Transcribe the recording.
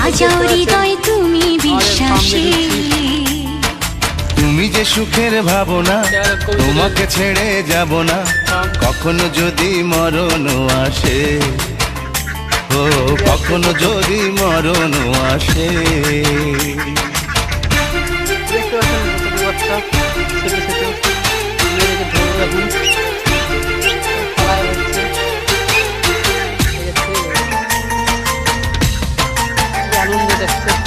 সাজাও হৃদয় তুমি বিশ্বাসে। তুমি যে সুখের ভাবনা, তোমাকে ছেড়ে যাব না কখনো যদি মরণ আসে। ও কখনো যদি মরণ আসে। আনন্দ দেখছে।